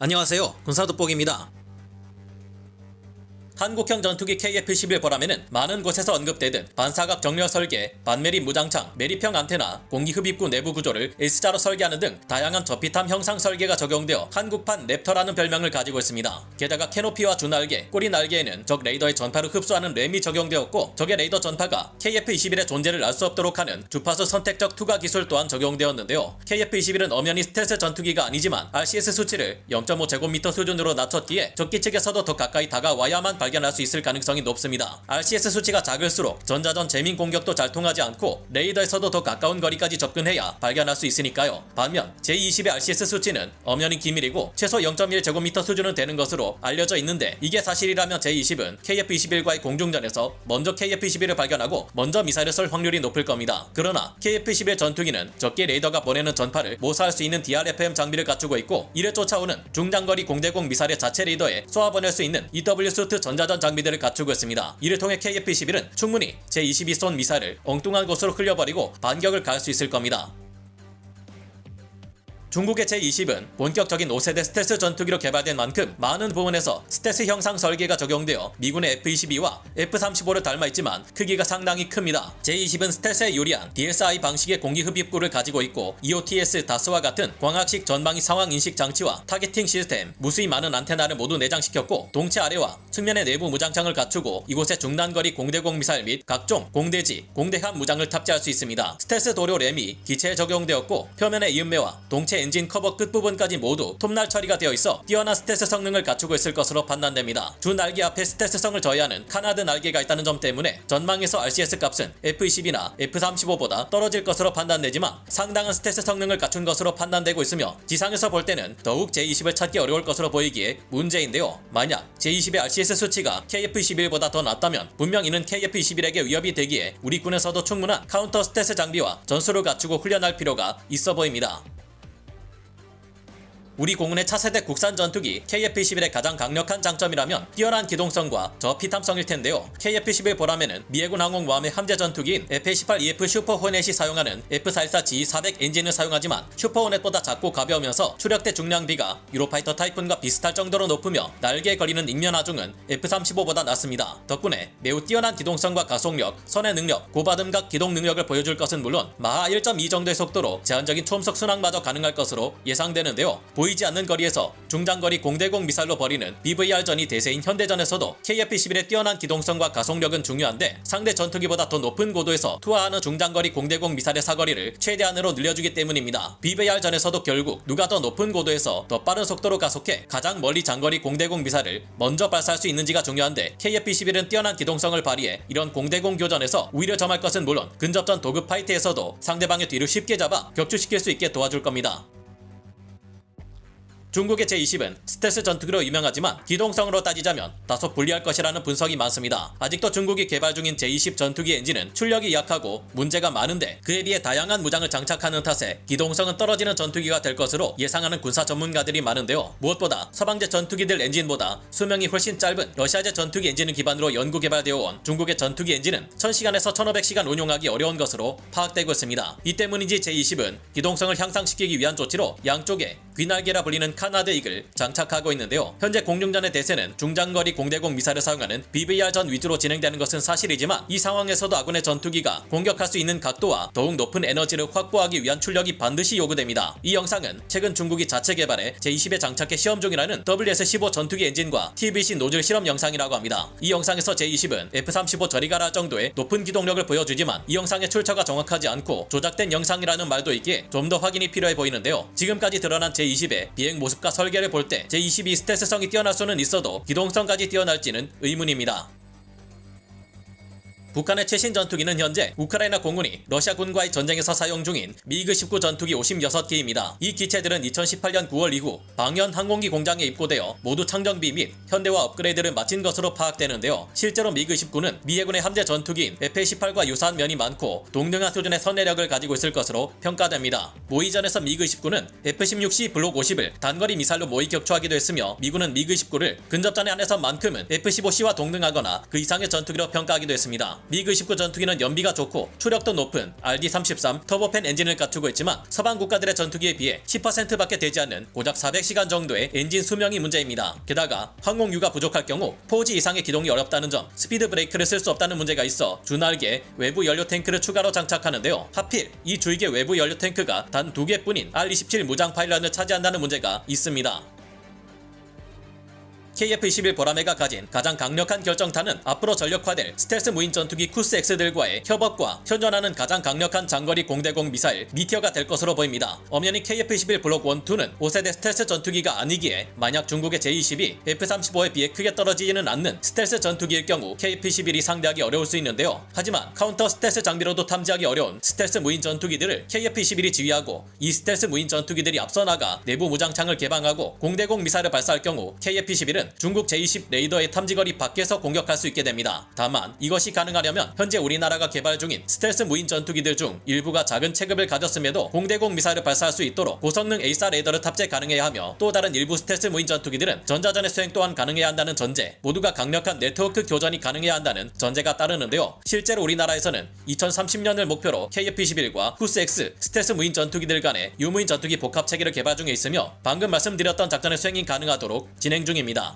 안녕하세요. 군사돋보기입니다. 한국형 전투기 KF-11 보라매는 많은 곳에서 언급되듯 반사각 정렬 설계, 반매립 무장창, 매립형 안테나, 공기흡입구 내부 구조를 S자로 설계하는 등 다양한 저피탐 형상 설계가 적용되어 한국판 랩터라는 별명을 가지고 있습니다. 게다가 캐노피와 주날개, 꼬리 날개에는 적 레이더의 전파를 흡수하는 램이 적용되었고, 적의 레이더 전파가 KF-21의 존재를 알 수 없도록 하는 주파수 선택적 투과 기술 또한 적용되었는데요. KF-21은 엄연히 스텔스 전투기가 아니지만 RCS 수치를 0.5제곱미터 수준으로 낮췄기에 적기 측에서도 더 가까이 다가와야만 발견할 수 있을 가능성이 높습니다. RCS 수치가 작을수록 전자전 재민 공격도 잘 통하지 않고 레이더에서도 더 가까운 거리까지 접근해야 발견할 수 있으니까요. 반면 J-20의 RCS 수치는 엄연히 기밀이고 최소 0.1제곱미터 수준은 되는 것으로 알려져 있는데, 이게 사실이라면 J-20은 KF-21과의 공중전에서 먼저 KF-21을 발견하고 먼저 미사일을 쏠 확률이 높을 겁니다. 그러나 KF-21 전투기는 적기 레이더가 보내는 전파를 모사할 수 있는 DRFM 장비를 갖추고 있고, 이를 쫓아오는 중장거리 공대공 미사일의 자체 레이더에 쏘아보낼 수 있는 EW-수트 전자전 장비들을 갖추고 있습니다. 이를 통해 KF-21은 충분히 J-22 쏜 미사일을 엉뚱한 곳으로 흘려버리고 반격을 가할 수 있을 겁니다. 중국의 J-20은 본격적인 5세대 스텔스 전투기로 개발된 만큼 많은 부분에서 스텔스 형상 설계가 적용되어 미군의 F-22와 F-35를 닮아있지만 크기가 상당히 큽니다. J-20은 스텔스에 유리한 DSI 방식의 공기흡입구를 가지고 있고, EOTS, 다스와 같은 광학식 전방위 상황 인식 장치와 타겟팅 시스템, 무수히 많은 안테나를 모두 내장시켰고, 동체 아래와 측면의 내부 무장창을 갖추고 이곳에 중단거리 공대공 미사일 및 각종 공대지, 공대함 무장을 탑재할 수 있습니다. 스텔스 도료 램이 기체에 적용되었고, 표면의 이음매와 동체 엔진 커버 끝부분까지 모두 톱날 처리가 되어 있어 뛰어난 스텔스 성능을 갖추고 있을 것으로 판단됩니다. 주 날개 앞에 스텔스성을 저해하는 카나드 날개가 있다는 점 때문에 전망에서 RCS 값은 F-20이나 F-35보다 떨어질 것으로 판단되지만 상당한 스텔스 성능을 갖춘 것으로 판단되고 있으며, 지상에서 볼 때는 더욱 J-20을 찾기 어려울 것으로 보이기에 문제인데요. 만약 J-20의 RCS 수치가 KF-21보다 더 낮다면 분명 이는 KF-21에게 위협이 되기에 우리 군에서도 충분한 카운터 스텔스 장비와 전술을 갖추고 훈련할 필요가 있어 보입니다. 우리 공군의 차세대 국산 전투기 KF-21의 가장 강력한 장점이라면 뛰어난 기동성과 저피탐성일 텐데요. KF-21 보라매는 미해군 항공모함의 함재 전투기인 F-18EF 슈퍼 호넷이 사용하는 F-414GE400 엔진을 사용하지만 슈퍼 호넷보다 작고 가벼우면서 추력대 중량비가 유로파이터 타이푼과 비슷할 정도로 높으며 날개에 걸리는 ing면 하중은 F-35보다 낮습니다. 덕분에 매우 뛰어난 기동성과 가속력, 선의 능력, 고바듬각 기동 능력을 보여줄 것은 물론 마하 1.2 정도의 속도로 제한적인 초음속 순항마저 가능할 것으로 예상되는데요. 보이지 않는 거리에서 중장거리 공대공 미사일로 벌이는 BVR전이 대세인 현대전에서도 KF-21의 뛰어난 기동성과 가속력은 중요한데, 상대 전투기보다 더 높은 고도에서 투하하는 중장거리 공대공 미사일의 사거리를 최대한으로 늘려주기 때문입니다. BVR전에서도 결국 누가 더 높은 고도에서 더 빠른 속도로 가속해 가장 멀리 장거리 공대공 미사일을 먼저 발사할 수 있는지가 중요한데, KF-21은 뛰어난 기동성을 발휘해 이런 공대공 교전에서 우위를 점할 것은 물론 근접전 도급 파이트에서도 상대방의 뒤를 쉽게 잡아 격추시킬 수 있게 도와줄 겁니다. 중국의 J-20은 스텔스 전투기로 유명하지만 기동성으로 따지자면 다소 불리할 것이라는 분석이 많습니다. 아직도 중국이 개발 중인 J-20 전투기 엔진은 출력이 약하고 문제가 많은데, 그에 비해 다양한 무장을 장착하는 탓에 기동성은 떨어지는 전투기가 될 것으로 예상하는 군사 전문가들이 많은데요. 무엇보다 서방제 전투기들 엔진보다 수명이 훨씬 짧은 러시아제 전투기 엔진을 기반으로 연구 개발되어 온 중국의 전투기 엔진은 1000시간에서 1500시간 운용하기 어려운 것으로 파악되고 있습니다. 이 때문인지 J-20은 기동성을 향상시키기 위한 조치로 양쪽에 귀날개라 불리는 카나드 이글 장착하고 있는데요. 현재 공중전의 대세는 중장거리 공대공 미사일을 사용하는 BVR전 위주로 진행되는 것은 사실이지만, 이 상황에서도 아군의 전투기가 공격할 수 있는 각도와 더욱 높은 에너지를 확보하기 위한 출력이 반드시 요구됩니다. 이 영상은 최근 중국이 자체 개발해 J-20에 장착해 시험 중이라는 WS-15 전투기 엔진과 TBC 노즐 실험 영상이라고 합니다. 이 영상에서 J-20은 F-35 저리 가라 정도의 높은 기동력을 보여주지만, 이 영상의 출처가 정확하지 않고 조작된 영상이라는 말도 있기에 좀 더 확인이 필요해 보이는데요. 지금까지 드러난 J-20의 비행 모습과 설계를 볼 때 J-22 스텔스성이 뛰어날 수는 있어도 기동성까지 뛰어날지는 의문입니다. 북한의 최신 전투기는 현재 우크라이나 공군이 러시아군과의 전쟁에서 사용 중인 미그-19 전투기 56기입니다. 이 기체들은 2018년 9월 이후 방현 항공기 공장에 입고되어 모두 창정비 및 현대화 업그레이드를 마친 것으로 파악되는데요. 실제로 미그-19는 미 해군의 함재 전투기인 F-18과 유사한 면이 많고 동등한 수준의 선내력을 가지고 있을 것으로 평가됩니다. 모의전에서 미그-19는 F-16C 블록 50을 단거리 미사일로 모의 격추하기도 했으며, 미군은 미그-19를 근접전에 한해서만큼은 F-15C와 동등하거나 그 이상의 전투기로 평가하기도 했습니다. 미그-29 전투기는 연비가 좋고 추력도 높은 RD-33 터보팬 엔진을 갖추고 있지만 서방 국가들의 전투기에 비해 10%밖에 되지 않는 고작 400시간 정도의 엔진 수명이 문제입니다. 게다가 항공유가 부족할 경우 포지 이상의 기동이 어렵다는 점, 스피드 브레이크를 쓸 수 없다는 문제가 있어 주날개에 외부 연료 탱크를 추가로 장착하는데요. 하필 이 주위계 외부 연료 탱크가 단 2개뿐인 R-27 무장 파일런을 차지한다는 문제가 있습니다. KF-21 보라매가 가진 가장 강력한 결정타는 앞으로 전력화될 스텔스 무인 전투기 쿠스-X들과의 협업과 현존하는 가장 강력한 장거리 공대공 미사일 미티어가 될 것으로 보입니다. 엄연히 KF-21 블록 1, 2는 5세대 스텔스 전투기가 아니기에 만약 중국의 J-22, F-35에 비해 크게 떨어지지는 않는 스텔스 전투기일 경우 KF-21이 상대하기 어려울 수 있는데요. 하지만 카운터 스텔스 장비로도 탐지하기 어려운 스텔스 무인 전투기들을 KF-21이 지휘하고 이 스텔스 무인 전투기들이 앞서 나가 내부 무장창을 개방하고 공대공 미사일을 발사할 경우 KF-21은 중국 J-20 레이더의 탐지거리 밖에서 공격할 수 있게 됩니다. 다만 이것이 가능하려면 현재 우리나라가 개발 중인 스텔스 무인 전투기들 중 일부가 작은 체급을 가졌음에도 공대공 미사일을 발사할 수 있도록 고성능 A4 레이더를 탑재 가능해야 하며 또 다른 일부 스텔스 무인 전투기들은 전자전의 수행 또한 가능해야 한다는 전제, 모두가 강력한 네트워크 교전이 가능해야 한다는 전제가 따르는데요. 실제로 우리나라에서는 2030년을 목표로 KF-21과 쿠스-X 스텔스 무인 전투기들 간의 유무인 전투기 복합 체계를 개발 중에 있으며 방금 말씀드렸던 작전의 수행이 가능하도록 진행 중입니다.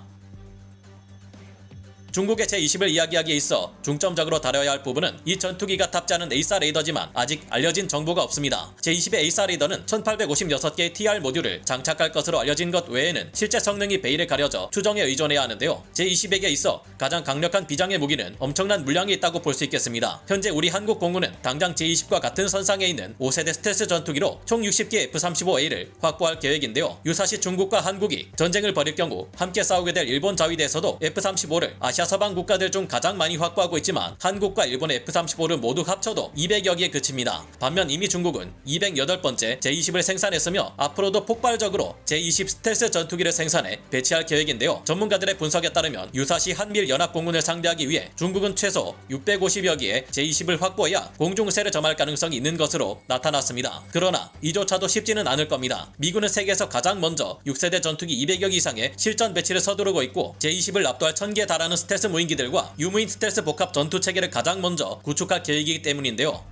중국의 제20을 이야기하기에 있어 중점적으로 다뤄야 할 부분은 이 전투기가 탑재하는 A4 레이더지만 아직 알려진 정보가 없습니다. 제20의 A4 레이더는 1856개의 TR 모듈을 장착할 것으로 알려진 것 외에는 실제 성능이 베일에 가려져 추정에 의존해야 하는데요. 제20에게 있어 가장 강력한 비장의 무기는 엄청난 물량이 있다고 볼 수 있겠습니다. 현재 우리 한국 공군은 당장 제20과 같은 선상에 있는 5세대 스텔스 전투기로 총 60개 F-35A를 확보할 계획인데요. 유사시 중국과 한국이 전쟁을 벌일 경우 함께 싸우게 될 일본 자위대에서도 F-35를 아시아 서방 국가들 중 가장 많이 확보하고 있지만 한국과 일본의 F-35를 모두 합쳐도 200여 개에 그칩니다. 반면 이미 중국은 208번째 J-20을 생산했으며 앞으로도 폭발적으로 J-20 스텔스 전투기를 생산해 배치할 계획인데요. 전문가들의 분석에 따르면 유사시 한미일 연합공군을 상대하기 위해 중국은 최소 650여 개의 J-20을 확보해야 공중세를 점할 가능성이 있는 것으로 나타났습니다. 그러나 이조차도 쉽지는 않을 겁니다. 미군은 세계에서 가장 먼저 6세대 전투기 200여 개 이상의 실전 배치를 서두르고 있고 J-20을 압도할 1000개에 달하는 스텔스 무인기들과 유무인 스텔스 복합 전투 체계를 가장 먼저 구축할 계획이기 때문인데요.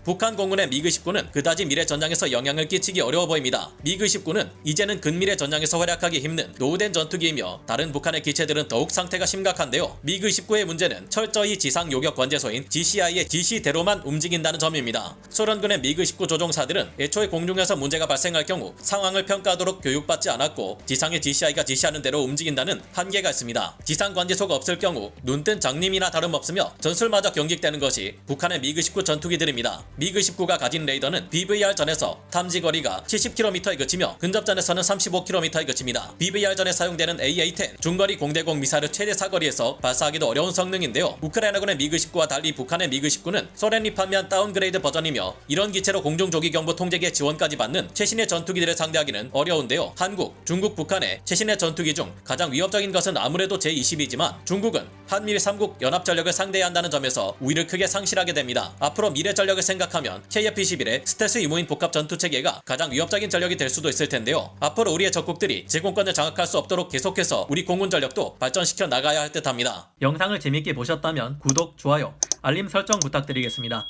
북한 공군의 미그-19는 그다지 미래 전장에서 영향을 끼치기 어려워 보입니다. 미그-19는 이제는 근미래 전장에서 활약하기 힘든 노후된 전투기이며 다른 북한의 기체들은 더욱 상태가 심각한데요. 미그-19의 문제는 철저히 지상 요격 관제소인 GCI의 지시대로만 움직인다는 점입니다. 소련군의 미그-19 조종사들은 애초에 공중에서 문제가 발생할 경우 상황을 평가하도록 교육받지 않았고 지상의 GCI가 지시하는 대로 움직인다는 한계가 있습니다. 지상 관제소가 없을 경우 눈뜬 장님이나 다름없으며 전술마저 경직되는 것이 북한의 미그-19 전투기들입니다. 미그-19가 가진 레이더는 BVR 전에서 탐지 거리가 70km에 그치며 근접전에서는 35km에 그칩니다. BVR 전에 사용되는 AA-10 중거리 공대공 미사일을 최대 사거리에서 발사하기도 어려운 성능인데요. 우크라이나군의 미그-19와 달리 북한의 미그-19는 소련이 판매한 다운그레이드 버전이며 이런 기체로 공중조기경보 통제기의 지원까지 받는 최신의 전투기들을 상대하기는 어려운데요. 한국, 중국, 북한의 최신의 전투기 중 가장 위협적인 것은 아무래도 제-20이지만 중국은 한미일 3국 연합전력을 상대해야 한다는 점에서 우위를 크게 상실하게 됩니다. 앞으로 미래 전력을 생각하면 KF-21의 스텔스 유무인 복합 전투체계가 가장 위협적인 전력이 될 수도 있을 텐데요. 앞으로 우리의 적국들이 제공권을 장악할 수 없도록 계속해서 우리 공군 전력도 발전시켜 나가야 할 듯합니다. 영상을 재밌게 보셨다면 구독, 좋아요, 알림 설정 부탁드리겠습니다.